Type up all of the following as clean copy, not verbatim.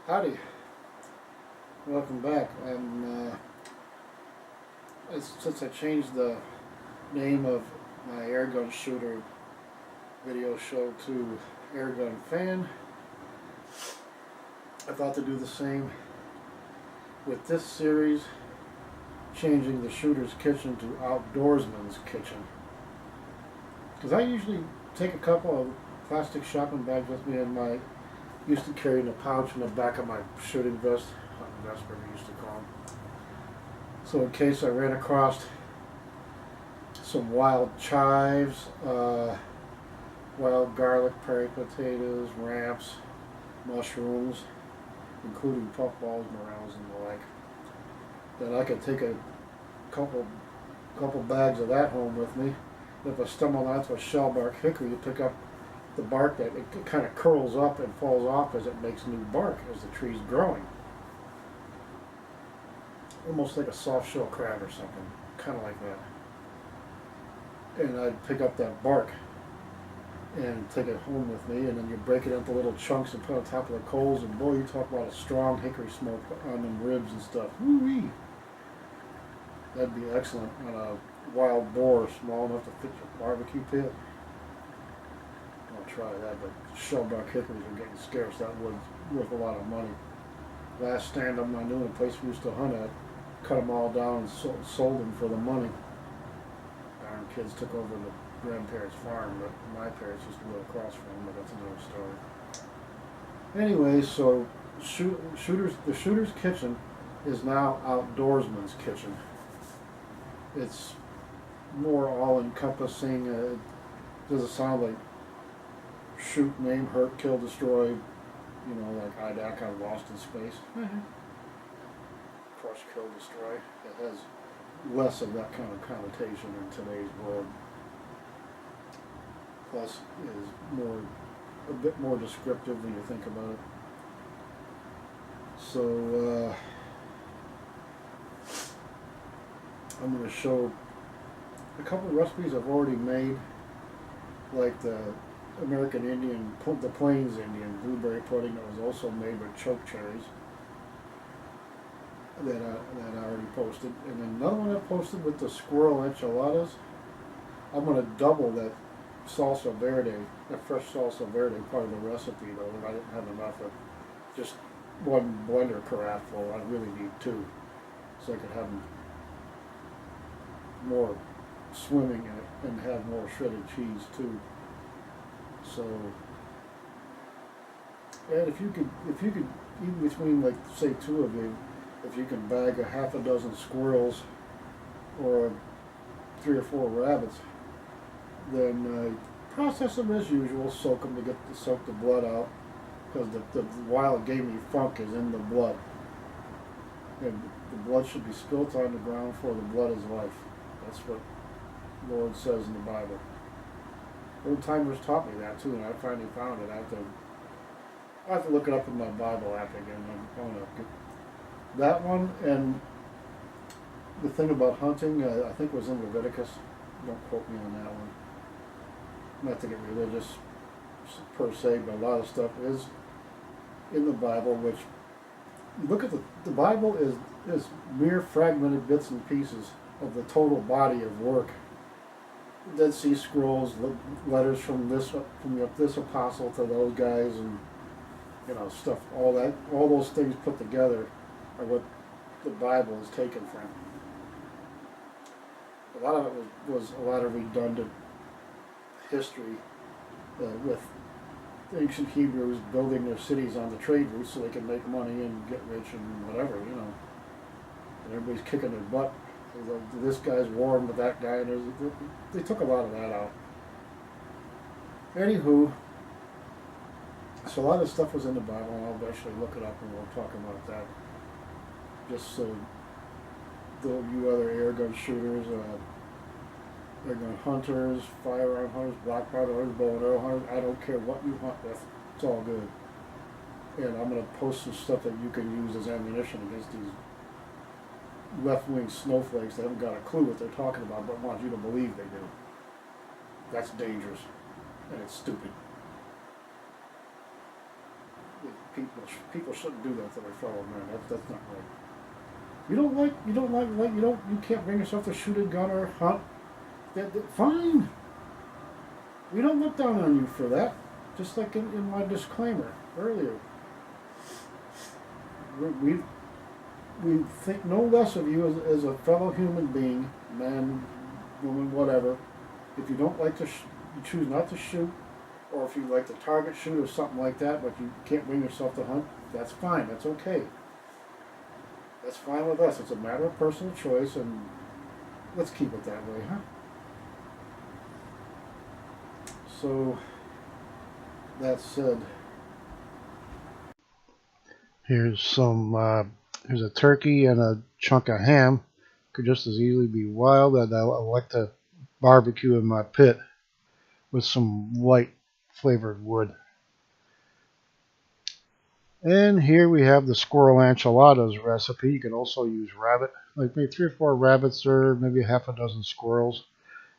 Howdy, welcome back. Since I changed the name of my airgun shooter video show to Airgun Fan, I thought to do the same with this series, changing the shooter's kitchen to Outdoorsman's kitchen. Because I usually take a couple of plastic shopping bags with me in my used to carry in a pouch in the back of my shooting vest, hunting vest, whatever we used to call them. So in case I ran across some wild chives, wild garlic, prairie potatoes, ramps, mushrooms, including puffballs, morels, and the like, then I could take a couple bags of that home with me. If I stumble onto a shellbark hickory, you pick up the bark that it kind of curls up and falls off as it makes new bark as the tree's growing. Almost like a soft shell crab or something, kind of like that. And I'd pick up that bark and take it home with me, and then you break it into little chunks and put on top of the coals, and boy, you talk about a strong hickory smoke on them ribs and stuff. Woo-wee! That'd be excellent on a wild boar small enough to fit your barbecue pit. I'll try that, but shellbark hickories are getting scarce. That wood's worth a lot of money. Last stand-up I knew in a place we used to hunt at, cut them all down and sold them for the money. Darn kids took over the grandparents' farm, but my parents used to live across from them, but that's another story. Anyway, so the shooter's kitchen is now Outdoorsman's kitchen. It's more all-encompassing. It doesn't sound like shoot, name, hurt, kill, destroy, you know, like IDAC on Lost in Space. Crush, kill, destroy. It has less of that kind of connotation in today's world. Plus, is a bit more descriptive when you think about it. So, I'm going to show a couple of recipes I've already made, like the American Indian, the Plains Indian blueberry pudding that was also made with choke cherries that I already posted. And then another one I posted with the squirrel enchiladas. I'm going to double that salsa verde, that fresh salsa verde part of the recipe though, and I didn't have enough of just one blender carafe full. I really need two, so I could have more swimming in it and have more shredded cheese too. So, and if you could, even between, like, say, two of you, if you can bag a half a dozen squirrels or 3 or 4 rabbits, then process them as usual. Soak them to soak the blood out, because the wild gamey funk is in the blood, and the blood should be spilt on the ground, for the blood is life. That's what the Lord says in the Bible. Old timers taught me that too, and I finally found it. I have to look it up in my Bible app again. I'm going to get that one. And the thing about hunting, I think it was in Leviticus. Don't quote me on that one. Not to get religious per se, but a lot of stuff is in the Bible. Which, look at the Bible is mere fragmented bits and pieces of the total body of work. Dead Sea Scrolls, letters from this apostle to those guys, and you know, stuff. All those things put together are what the Bible is taken from. A lot of it was a lot of redundant history with the ancient Hebrews building their cities on the trade routes so they could make money and get rich and whatever, you know. And everybody's kicking their butt. This guy's warring with that guy, and they took a lot of that out. Anywho, so a lot of stuff was in the Bible, and I'll eventually look it up and we'll talk about that. Just so you other air gun shooters, air gun hunters, firearm hunters, black powder hunters, bow and arrow hunters, I don't care what you hunt with, it's all good. And I'm going to post some stuff that you can use as ammunition against these left-wing snowflakes that haven't got a clue what they're talking about but want you to believe they do. That's dangerous, and it's stupid. People shouldn't do that to their fellow men. That's not right. You can't bring yourself to shoot a gun or hunt. Fine. We don't look down on you for that. Just like in my disclaimer earlier. We think no less of you as a fellow human being, man, woman, whatever. If you don't like to, you choose not to shoot, or if you like to target shoot or something like that, but you can't bring yourself to hunt, that's fine. That's okay. That's fine with us. It's a matter of personal choice, and let's keep it that way, huh? So, that said, here's a turkey and a chunk of ham. Could just as easily be wild, and I like to barbecue in my pit with some light flavored wood. And here we have the squirrel enchiladas recipe. You can also use rabbit, like maybe 3 or 4 rabbits or maybe a half a dozen squirrels.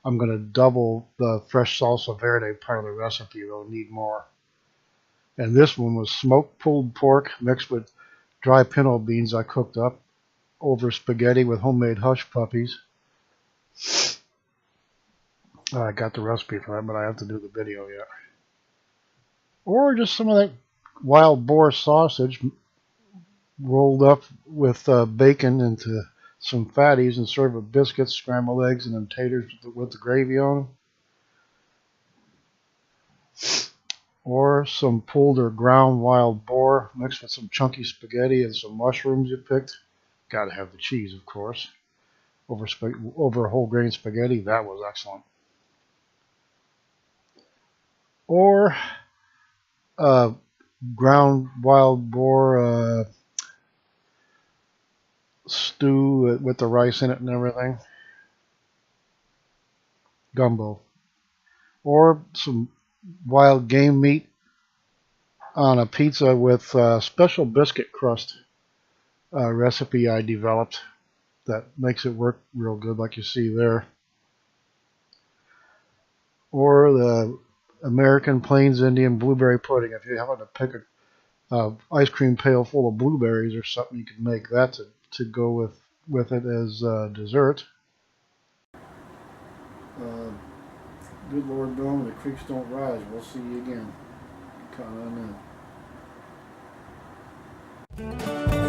I'm going to double the fresh salsa verde part of the recipe, though need more. And this one was smoked pulled pork mixed with dry pinto beans I cooked up over spaghetti with homemade hush puppies. I got the recipe for that, but I have to do the video yet. Or just some of that wild boar sausage rolled up with bacon into some fatties and served with biscuits, scrambled eggs, and then taters with the gravy on them. Or some pulled or ground wild boar mixed with some chunky spaghetti and some mushrooms you picked. Gotta have the cheese, of course. Over whole grain spaghetti, that was excellent. Or ground wild boar stew with the rice in it and everything. Gumbo. Or some wild game meat on a pizza with special biscuit crust recipe I developed that makes it work real good, like you see there. Or the American Plains Indian blueberry pudding. If you happen to pick a ice cream pail full of blueberries or something, you can make that to go with it as dessert. Good Lord willing, the creeks don't rise. We'll see you again. Count on that.